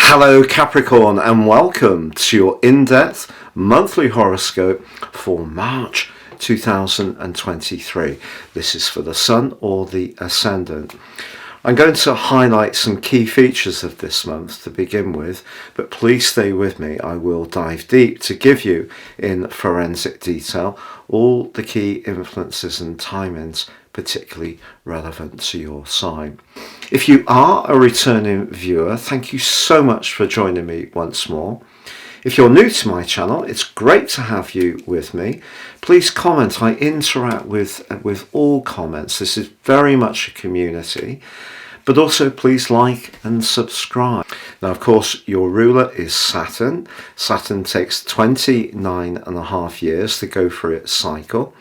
Hello Capricorn, and welcome to your in-depth monthly horoscope for March 2023. This is for the Sun or the Ascendant. I'm going to highlight some key features of this month to begin with, but please stay with me. I will dive deep to give you in forensic detail all the key influences and timings particularly relevant to your sign. If you are a returning viewer, thank you so much for joining me once more. If you're new to my channel, it's great to have you with me. Please comment. I interact with all comments. This is very much a community. But also please like and subscribe. Now, of course, your ruler is Saturn. Saturn takes 29.5 years to go through its cycle.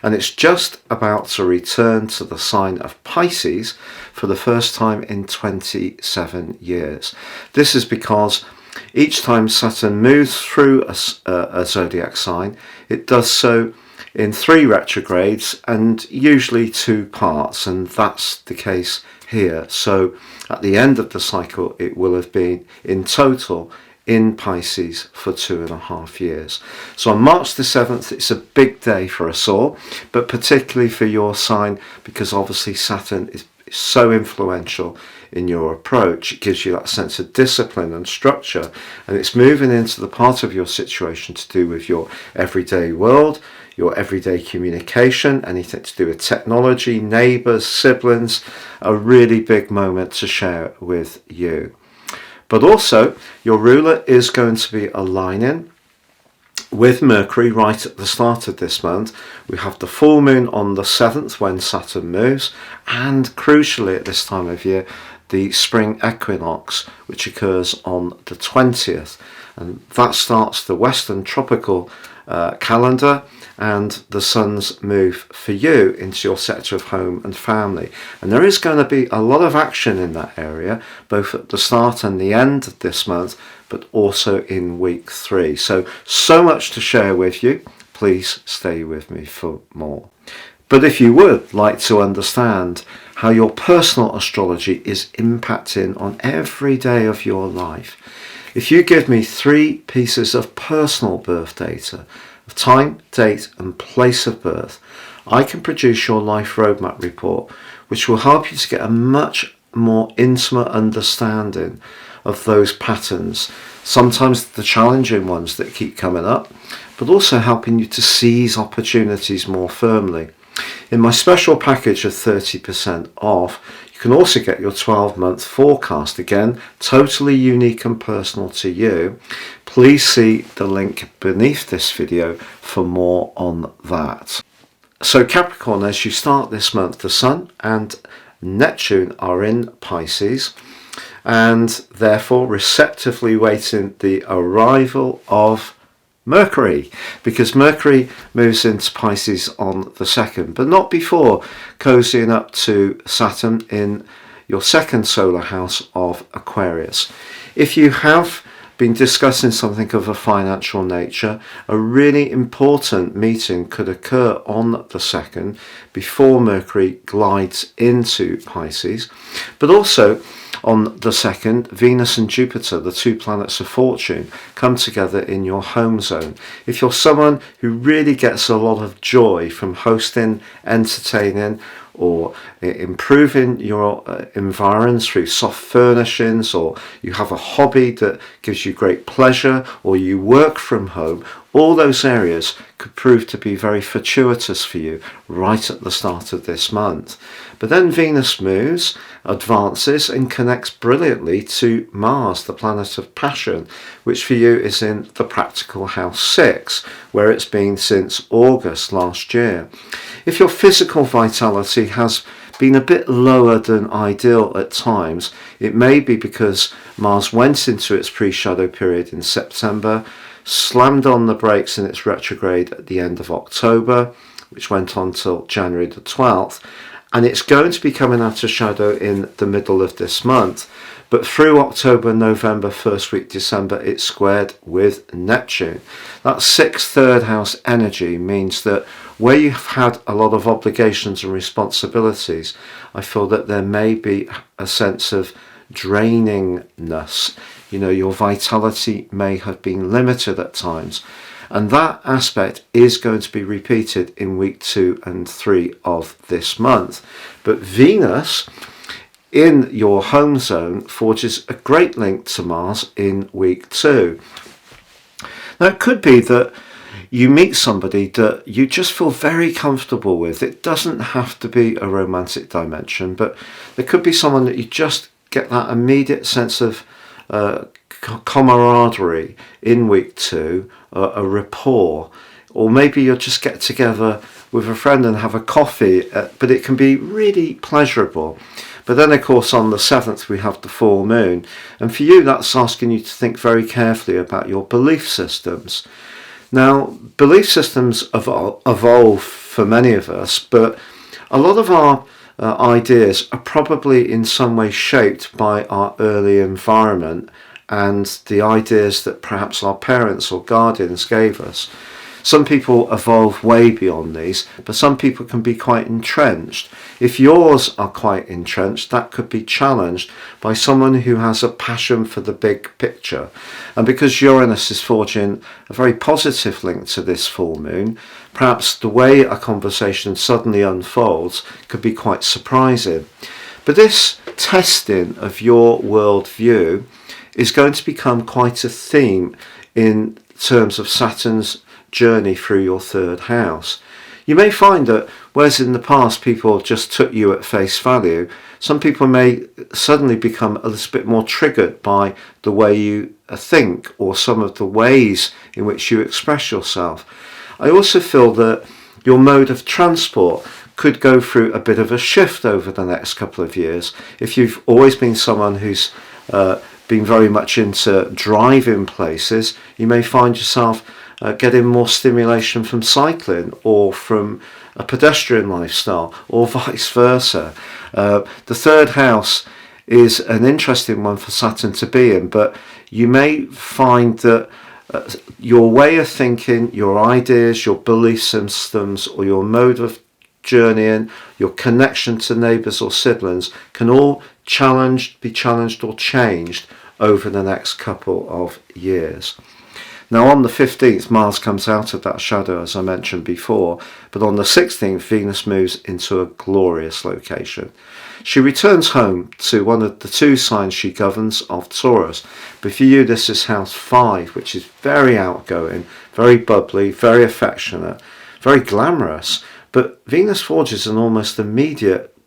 And it's just about to return to the sign of Pisces for the first time in 27 years. This is because each time Saturn moves through a zodiac sign, it does so in 3 retrogrades and usually 2 parts, and that's the case here. So at the end of the cycle, it will have been in total in Pisces for 2.5 years. So on March the 7th, it's a big day for us all, but particularly for your sign, because obviously Saturn is so influential in your approach. It gives you that sense of discipline and structure, and it's moving into the part of your situation to do with your everyday world, your everyday communication, anything to do with technology, neighbours, siblings. A really big moment to share with you. But also, your ruler is going to be aligning with Mercury right at the start of this month. We have the full moon on the 7th when Saturn moves, and crucially at this time of year, the spring equinox, which occurs on the 20th. And that starts the Western tropical calendar and the sun's move for you into your sector of home and family. And there is going to be a lot of action in that area, both at the start and the end of this month, but also in week 3. So much to share with you. Please stay with me for more. But if you would like to understand how your personal astrology is impacting on every day of your life, if you give me 3 pieces of personal birth data, of time, date and place of birth, I can produce your life roadmap report, which will help you to get a much more intimate understanding of those patterns, sometimes the challenging ones that keep coming up, but also helping you to seize opportunities more firmly. In my special package of 30% off, you can also get your 12-month forecast, again, totally unique and personal to you. Please see the link beneath this video for more on that. So Capricorn, as you start this month, the Sun and Neptune are in Pisces, and therefore receptively waiting the arrival of Mercury, because Mercury moves into Pisces on the 2nd, but not before cozying up to Saturn in your 2nd solar house of Aquarius. If you have been discussing something of a financial nature, a really important meeting could occur on the 2nd before Mercury glides into Pisces. But also on the 2nd, Venus and Jupiter, the 2 planets of fortune, come together in your home zone. If you're someone who really gets a lot of joy from hosting, entertaining, or improving your environs through soft furnishings, or you have a hobby that gives you great pleasure, or you work from home, all those areas could prove to be very fortuitous for you right at the start of this month. But then Venus moves, advances and connects brilliantly to Mars, the planet of passion, which for you is in the practical house 6, where it's been since August last year. If your physical vitality has been a bit lower than ideal at times, it may be because Mars went into its pre-shadow period in September, slammed on the brakes in its retrograde at the end of October, which went on till January the 12th, and it's going to be coming out of shadow in the middle of this month. But through October, November, first week December, it's squared with Neptune. That 6th third house energy means that where you've had a lot of obligations and responsibilities, I feel that there may be a sense of drainingness You know, your vitality may have been limited at times. And that aspect is going to be repeated in week 2 and 3 of this month. But Venus in your home zone forges a great link to Mars in week 2. Now, it could be that you meet somebody that you just feel very comfortable with. It doesn't have to be a romantic dimension, but there could be someone that you just get that immediate sense of camaraderie in week 2, a rapport, or maybe you'll just get together with a friend and have a coffee, but it can be really pleasurable. But then, of course, on the 7th we have the full moon, and for you that's asking you to think very carefully about your belief systems. Now, belief systems evolve for many of us, but a lot of our ideas are probably in some way shaped by our early environment and the ideas that perhaps our parents or guardians gave us. Some people evolve way beyond these, but some people can be quite entrenched. If yours are quite entrenched, that could be challenged by someone who has a passion for the big picture. And because Uranus is forging a very positive link to this full moon, perhaps the way a conversation suddenly unfolds could be quite surprising. But this testing of your worldview is going to become quite a theme in terms of Saturn's journey through your 3rd house. You may find that whereas in the past people just took you at face value, some people may suddenly become a little bit more triggered by the way you think or some of the ways in which you express yourself. I also feel that your mode of transport could go through a bit of a shift over the next couple of years. If you've always been someone who's been very much into driving places, you may find yourself getting more stimulation from cycling or from a pedestrian lifestyle or vice versa. The 3rd house is an interesting one for Saturn to be in, but you may find that your way of thinking, your ideas, your belief systems, or your mode of journeying, your connection to neighbours or siblings can all be challenged or changed over the next couple of years. Now on the 15th, Mars comes out of that shadow, as I mentioned before, but on the 16th, Venus moves into a glorious location. She returns home to one of the 2 signs she governs of Taurus, but for you this is house 5, which is very outgoing, very bubbly, very affectionate, very glamorous, but Venus forges an almost immediate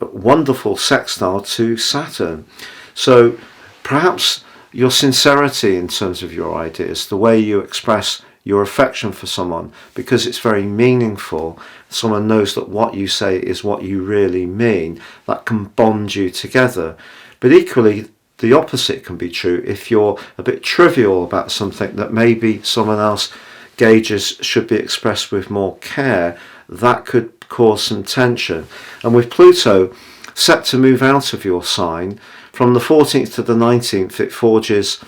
wonderful sextile to Saturn. So perhaps your sincerity in terms of your ideas, the way you express your affection for someone, because it's very meaningful, someone knows that what you say is what you really mean, that can bond you together. But equally, the opposite can be true if you're a bit trivial about something that maybe someone else gauges should be expressed with more care. That could cause some tension. And with Pluto set to move out of your sign, from the 14th to the 19th, it forges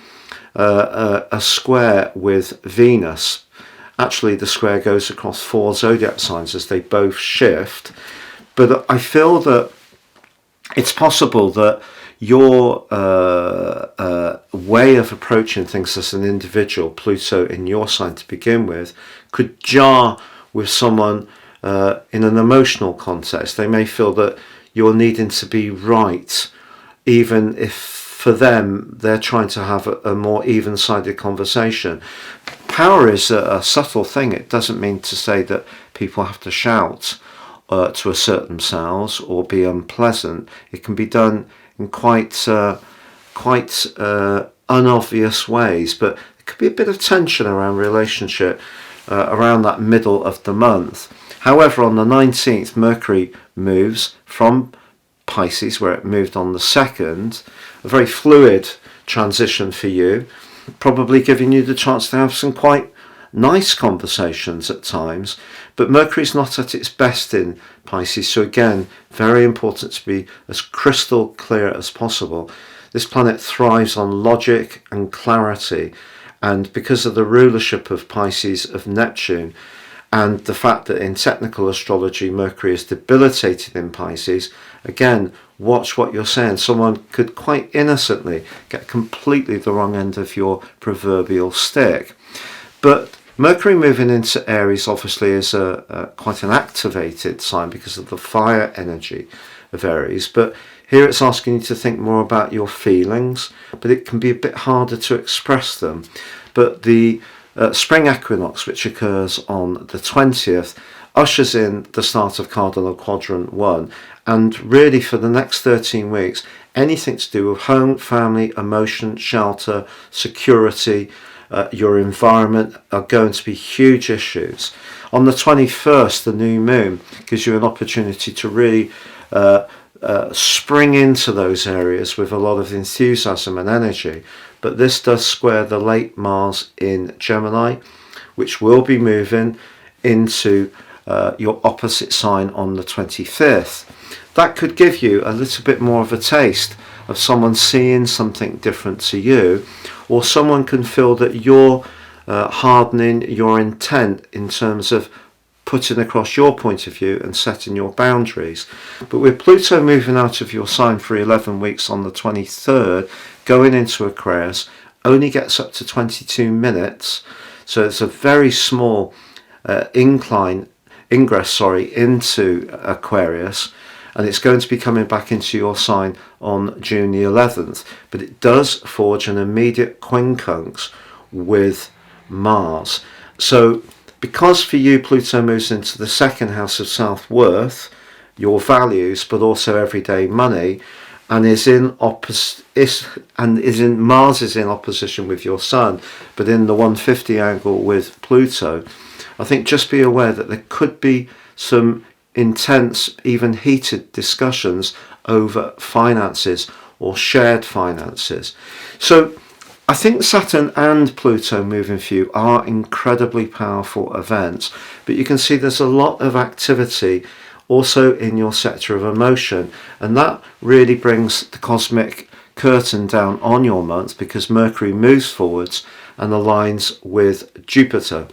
a square with Venus. Actually, the square goes across 4 zodiac signs as they both shift. But I feel that it's possible that your way of approaching things as an individual, Pluto in your sign to begin with, could jar with someone in an emotional context. They may feel that you're needing to be right, even if for them they're trying to have a more even-sided conversation. Power is a subtle thing. It doesn't mean to say that people have to shout to assert themselves or be unpleasant. It can be done in quite unobvious ways, but there could be a bit of tension around relationship around that middle of the month. However, on the 19th, Mercury moves from Pisces, where it moved on the 2nd, a very fluid transition for you, probably giving you the chance to have some quite nice conversations at times. But Mercury's not at its best in Pisces, so again, very important to be as crystal clear as possible. This planet thrives on logic and clarity, and because of the rulership of Pisces of Neptune, and the fact that in technical astrology Mercury is debilitated in Pisces, again, watch what you're saying. Someone could quite innocently get completely the wrong end of your proverbial stick. But Mercury moving into Aries obviously is quite an activated sign because of the fire energy of Aries. But here it's asking you to think more about your feelings, but it can be a bit harder to express them. But the spring equinox, which occurs on the 20th, ushers in the start of Cardinal Quadrant 1, and really for the next 13 weeks, anything to do with home, family, emotion, shelter, security, your environment are going to be huge issues. On the 21st, the new moon gives you an opportunity to really spring into those areas with a lot of enthusiasm and energy. But this does square the late Mars in Gemini, which will be moving into your opposite sign on the 25th. That could give you a little bit more of a taste of someone seeing something different to you, or someone can feel that you're hardening your intent in terms of putting across your point of view and setting your boundaries. But with Pluto moving out of your sign for 11 weeks on the 23rd, going into Aquarius, only gets up to 22 minutes. So it's a very small ingress into Aquarius, and it's going to be coming back into your sign on June the 11th. But it does forge an immediate quincunx with Mars. So because for you Pluto moves into the second house of self-worth, your values, but also everyday money, and Mars is in opposition with your Sun, but in the 150 angle with Pluto, I think just be aware that there could be some intense, even heated discussions over finances or shared finances. So I think Saturn and Pluto moving for you are incredibly powerful events, but you can see there's a lot of activity also in your sector of emotion, and that really brings the cosmic curtain down on your month because Mercury moves forwards and aligns with Jupiter.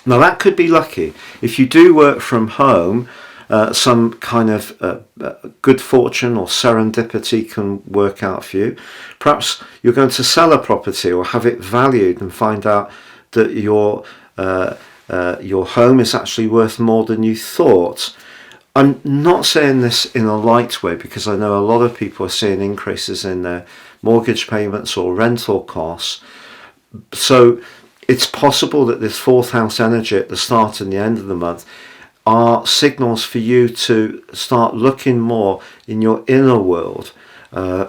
Now that could be lucky. If you do work from home, some kind of good fortune or serendipity can work out for you. Perhaps you're going to sell a property or have it valued and find out that your home is actually worth more than you thought. I'm not saying this in a light way because I know a lot of people are seeing increases in their mortgage payments or rental costs. So it's possible that this fourth house energy at the start and the end of the month are signals for you to start looking more in your inner world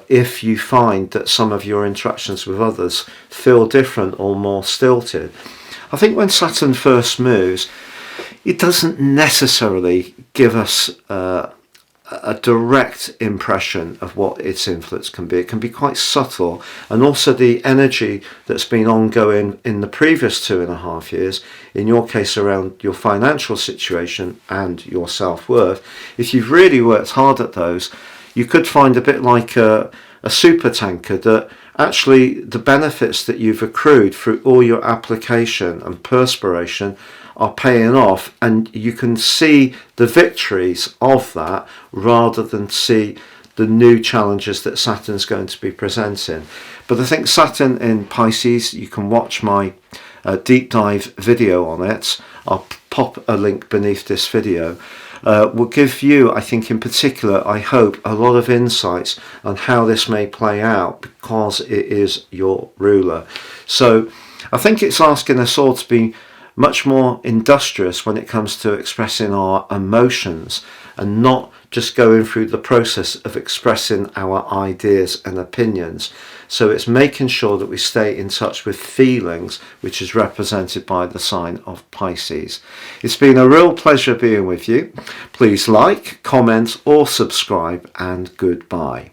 if you find that some of your interactions with others feel different or more stilted. I think when Saturn first moves, it doesn't necessarily give us a direct impression of what its influence can be. It can be quite subtle, and also the energy that's been ongoing in the previous 2.5 years, in your case around your financial situation and your self-worth. If you've really worked hard at those, you could find a bit like a super tanker that actually the benefits that you've accrued through all your application and perspiration are paying off, and you can see the victories of that rather than see the new challenges that Saturn's going to be presenting. But I think Saturn in Pisces, you can watch my deep dive video on it. I'll pop a link beneath this video. Will give you, I think in particular, I hope, a lot of insights on how this may play out because it is your ruler. So I think it's asking us all to be much more industrious when it comes to expressing our emotions and not just going through the process of expressing our ideas and opinions. So it's making sure that we stay in touch with feelings, which is represented by the sign of Pisces. It's been a real pleasure being with you. Please like, comment or subscribe, and goodbye.